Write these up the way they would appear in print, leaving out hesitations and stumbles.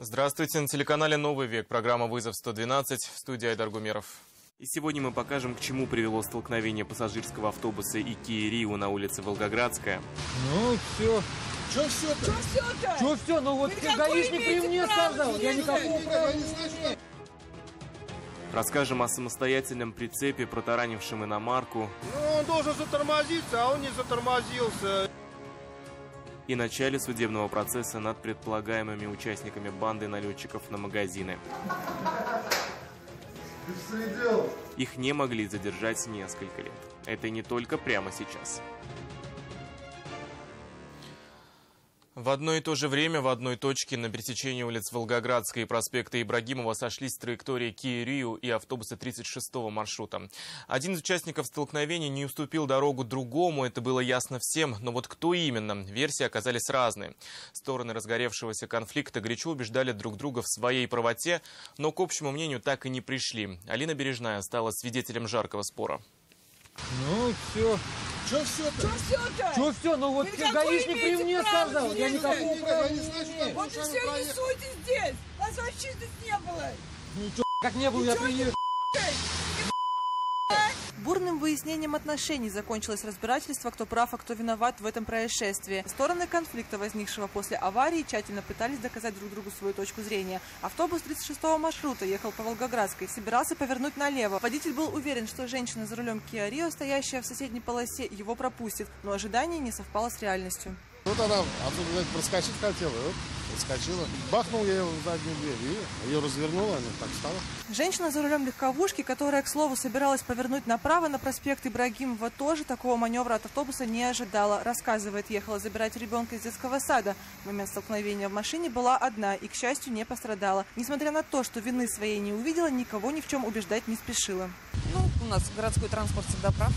Здравствуйте, на телеканале «Новый век». Программа «Вызов 112», в студии Айдар Гумеров. И сегодня мы покажем, к чему привело столкновение пассажирского автобуса и Kia Rio на улице Волгоградская. Ну, все. Что все-то? Что все-то? Что все? Ну вот гаишник при мне сказал. Я никакого права не знаю. Расскажем о самостоятельном прицепе, протаранившем иномарку. Ну, он должен затормозиться, а он не затормозился. И начале судебного процесса над предполагаемыми участниками банды налетчиков на магазины. Их не могли задержать несколько лет. Это не только прямо сейчас. В одно и то же время в одной точке на пересечении улиц Волгоградской и проспекта Ибрагимова сошлись траектории Kia Rio и автобуса 36-го маршрута. Один из участников столкновения не уступил дорогу другому, это было ясно всем, но вот кто именно? Версии оказались разные. Стороны разгоревшегося конфликта горячо убеждали друг друга в своей правоте, но к общему мнению так и не пришли. Алина Бережная стала свидетелем жаркого спора. Ну, все. Что все-то? Что все-то? Что все? Ну вот гаишник при мне сказал. Я никакого права не знаю. Вот и все, не суйте здесь. Вас вообще здесь не было. Ничего, как не было, я приеду. Бурным выяснением отношений закончилось разбирательство, кто прав, а кто виноват в этом происшествии. Стороны конфликта, возникшего после аварии, тщательно пытались доказать друг другу свою точку зрения. Автобус 36-го маршрута ехал по Волгоградской, собирался повернуть налево. Водитель был уверен, что женщина за рулем Kia Rio, стоящая в соседней полосе, его пропустит, но ожидание не совпало с реальностью. Вот она оттуда проскочить хотела, вот, проскочила. Бахнул я ее в заднюю дверь, и ее развернула, она так встала. Женщина за рулем легковушки, которая, к слову, собиралась повернуть направо на проспект Ибрагимова, тоже такого маневра от автобуса не ожидала. Рассказывает, ехала забирать ребенка из детского сада. В момент столкновения в машине была одна и, к счастью, не пострадала. Несмотря на то, что вины своей не увидела, никого ни в чем убеждать не спешила. Ну, у нас городской транспорт всегда прав.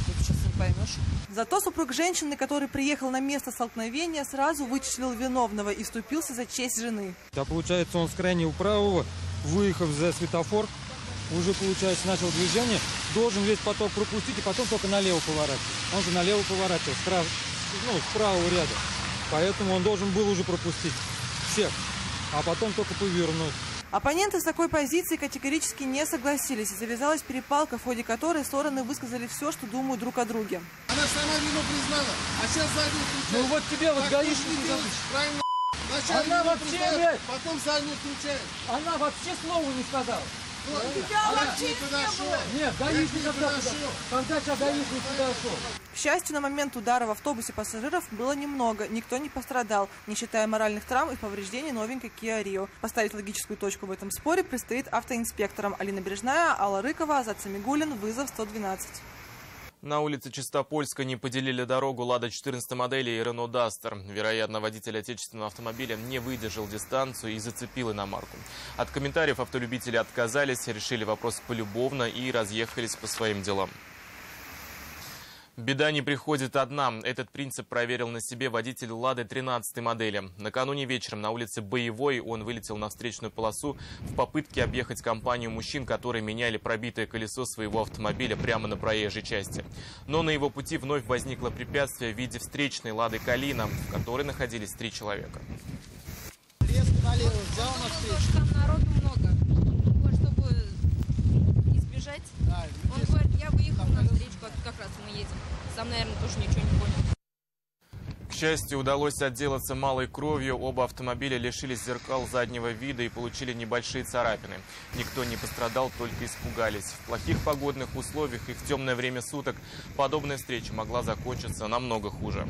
Тут сейчас не поймешь. Зато супруг женщины, который приехал на место столкновения, сразу вычислил виновного и вступился за честь жены. Да, получается, он с крайнего правого, выехав за светофор, уже, получается, начал движение, должен весь поток пропустить и потом только налево поворачивать. Он же налево поворачивал, с правого ряда. Поэтому он должен был уже пропустить всех, а потом только повернуть. Оппоненты с такой позицией категорически не согласились, и завязалась перепалка, в ходе которой стороны высказали все, что думают друг о друге. Она сама вину признала, а сейчас заднюю включает. Ну вот тебе вот гаишник. Правильно. Вначале Она вину вообще, признала, блядь. потом заднюю включает. Она вообще слова не сказала. Она к ней подошел. Нет, гаишник когда сейчас гаишник подошел. К счастью, на момент удара в автобусе пассажиров было немного, никто не пострадал, не считая моральных травм и повреждений новенькой Kia Rio. Поставить логическую точку в этом споре предстоит автоинспекторам. Алина Бережная, Алла Рыкова, Азат Самигуллин, Вызов 112. На улице Чистопольска не поделили дорогу «Лада» 14 модели и «Рено Дастер». Вероятно, водитель отечественного автомобиля не выдержал дистанцию и зацепил иномарку. От комментариев автолюбители отказались, решили вопрос полюбовно и разъехались по своим делам. Беда не приходит одна. Этот принцип проверил на себе водитель «Лады» 13 модели. Накануне вечером на улице Боевой он вылетел на встречную полосу в попытке объехать компанию мужчин, которые меняли пробитое колесо своего автомобиля прямо на проезжей части. Но на его пути вновь возникло препятствие в виде встречной «Лады Калина», в которой находились 3 человека. Резко налево взял на встречу. Там народу много. Чтобы избежать, он говорит, я выехал на встречку, как раз мы едем. Сам, наверное, тоже ничего не понял. К счастью, удалось отделаться малой кровью. Оба автомобиля лишились зеркал заднего вида и получили небольшие царапины. Никто не пострадал, только испугались. В плохих погодных условиях и в темное время суток подобная встреча могла закончиться намного хуже.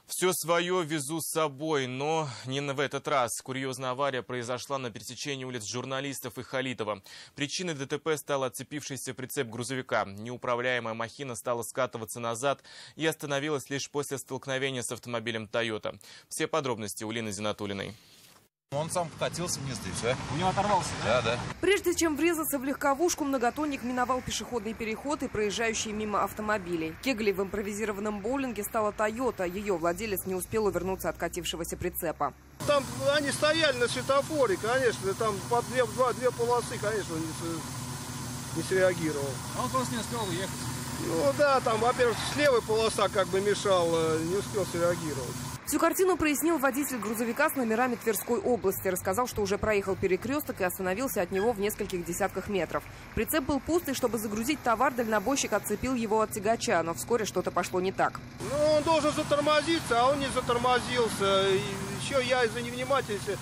Все свое везу с собой, но не в этот раз. Курьезная авария произошла на пересечении улиц Журналистов и Халитова. Причиной ДТП стал отцепившийся прицеп грузовика. Неуправляемая махина стала скатываться назад и остановилась лишь после столкновения с автомобилем Toyota. Все подробности у Лины Зинатуллиной. Он сам катился вниз, и все. У него оторвался, да? Да. Прежде чем врезаться в легковушку, многотонник миновал пешеходный переход и проезжающие мимо автомобилей. Кеглей в импровизированном боулинге стала «Тойота». Ее владелец не успел увернуться от катившегося прицепа. Там они стояли на светофоре, конечно, там по две полосы, конечно, не среагировал. Он просто не успел уехать. Ну да, там, во-первых, с левой полоса как бы мешал, не успел среагировать. Всю картину прояснил водитель грузовика с номерами Тверской области. Рассказал, что уже проехал перекресток и остановился от него в нескольких десятках метров. Прицеп был пуст, и чтобы загрузить товар, дальнобойщик отцепил его от тягача, но вскоре что-то пошло не так. Ну, он должен затормозиться, а он не затормозился. И еще я из-за невнимательности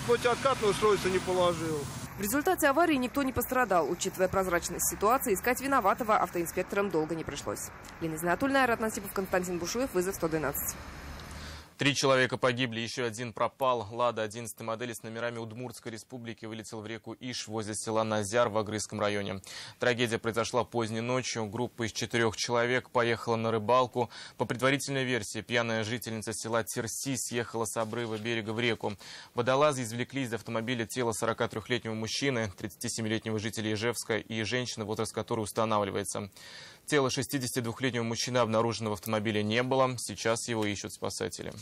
противооткатное устройство не положил. В результате аварии никто не пострадал. Учитывая прозрачность ситуации, искать виноватого автоинспекторам долго не пришлось. Лина Знатульная, Айрат Насипов, Константин Бушуев, вызов 112. 3 человека погибли, еще один пропал. «Лада» 11 модели с номерами Удмуртской республики вылетел в реку Иш возле села Назяр в Агрызском районе. Трагедия произошла поздней ночью. Группа из 4 человек поехала на рыбалку. По предварительной версии, пьяная жительница села Терси съехала с обрыва берега в реку. Водолазы извлекли из автомобиля тело 43-летнего мужчины, 37-летнего жителя Ижевска и женщины, возраст которой устанавливается. Тело 62-летнего мужчины обнаружено в автомобиле не было. Сейчас его ищут спасатели.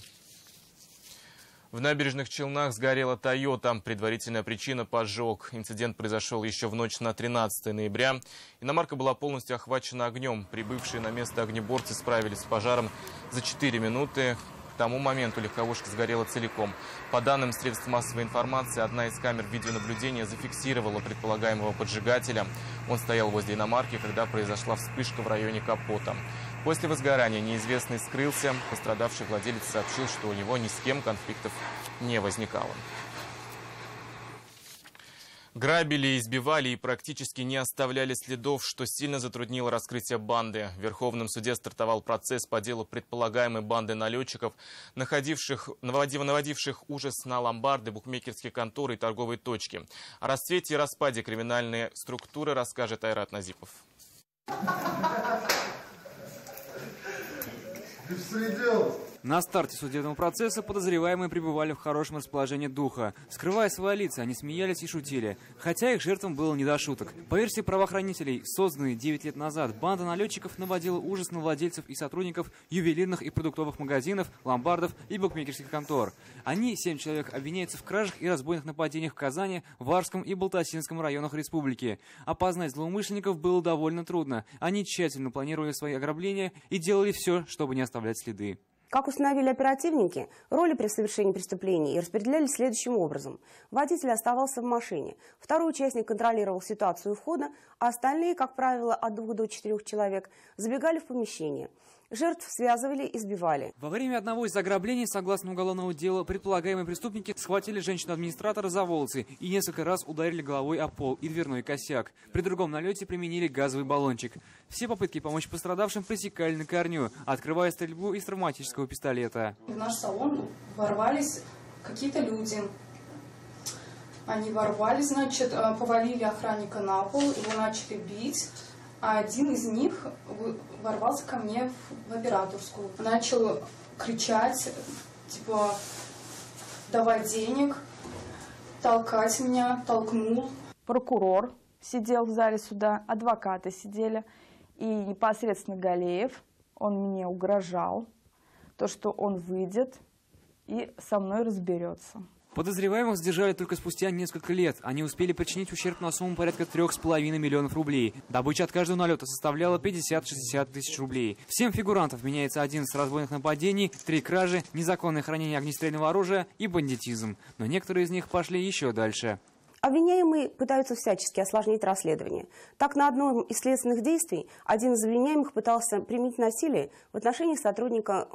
В Набережных Челнах сгорела «Тойота». Предварительная причина – поджог. Инцидент произошел еще в ночь на 13 ноября. Иномарка была полностью охвачена огнем. Прибывшие на место огнеборцы справились с пожаром за 4 минуты. К тому моменту легковушка сгорела целиком. По данным средств массовой информации, одна из камер видеонаблюдения зафиксировала предполагаемого поджигателя. Он стоял возле иномарки, когда произошла вспышка в районе капота. После возгорания неизвестный скрылся. Пострадавший владелец сообщил, что у него ни с кем конфликтов не возникало. Грабили, избивали и практически не оставляли следов, что сильно затруднило раскрытие банды. В Верховном суде стартовал процесс по делу предполагаемой банды налетчиков, наводивших ужас на ломбарды, букмекерские конторы и торговые точки. О расцвете и распаде криминальной структуры расскажет Айрат Назипов. На старте судебного процесса подозреваемые пребывали в хорошем расположении духа. Скрывая свои лица, они смеялись и шутили. Хотя их жертвам было не до шуток. По версии правоохранителей, созданной 9 лет назад, банда налетчиков наводила ужас на владельцев и сотрудников ювелирных и продуктовых магазинов, ломбардов и букмекерских контор. Они, 7 человек, обвиняются в кражах и разбойных нападениях в Казани, Варском и Балтасинском районах республики. Опознать злоумышленников было довольно трудно. Они тщательно планировали свои ограбления и делали все, чтобы не оставлять следы. Как установили оперативники, роли при совершении преступлений распределялись следующим образом. Водитель оставался в машине, второй участник контролировал ситуацию у входа, а остальные, как правило, от 2 до 4 человек, забегали в помещение. Жертв связывали и избивали. Во время одного из ограблений, согласно уголовному делу, предполагаемые преступники схватили женщину-администратора за волосы и несколько раз ударили головой о пол и дверной косяк. При другом налете применили газовый баллончик. Все попытки помочь пострадавшим пресекали на корню, открывая стрельбу из травматического пистолета. В наш салон ворвались какие-то люди. Они ворвались, значит, повалили охранника на пол, его начали бить. А один из них ворвался ко мне в операторскую. Начал кричать, типа, давай денег, толкать меня, толкнул. Прокурор сидел в зале суда, адвокаты сидели. И непосредственно Галеев, он мне угрожал, то, что он выйдет и со мной разберется. Подозреваемых задержали только спустя несколько лет. Они успели причинить ущерб на сумму порядка 3,5 миллионов рублей. Добыча от каждого налета составляла 50-60 тысяч рублей. Всем фигурантов меняется 11 разбойных нападений, 3 кражи, незаконное хранение огнестрельного оружия и бандитизм. Но некоторые из них пошли еще дальше. Обвиняемые пытаются всячески осложнить расследование. Так, на одном из следственных действий один из обвиняемых пытался применить насилие в отношении сотрудника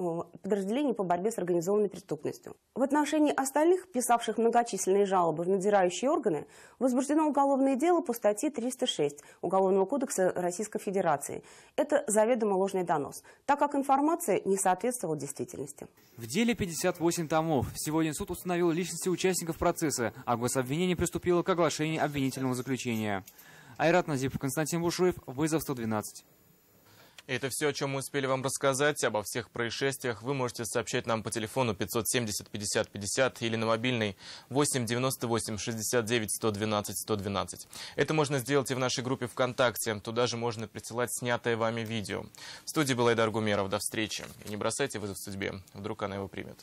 подразделения по борьбе с организованной преступностью. В отношении остальных, писавших многочисленные жалобы в надзирающие органы, возбуждено уголовное дело по статье 306 Уголовного кодекса Российской Федерации. Это заведомо ложный донос, так как информация не соответствовала действительности. В деле 58 томов. Сегодня суд установил личности участников процесса, а гособвинение приступило к оглашению обвинительного заключения. Айрат Назипов, Константин Бушуев, вызов 112. Это все, о чем мы успели вам рассказать. Обо всех происшествиях вы можете сообщать нам по телефону 570 50 50 или на мобильный 8 98 69 112 112. Это можно сделать и в нашей группе ВКонтакте. Туда же можно присылать снятое вами видео. В студии был Айдар Гумеров. До встречи. И не бросайте вызов судьбе. Вдруг она его примет.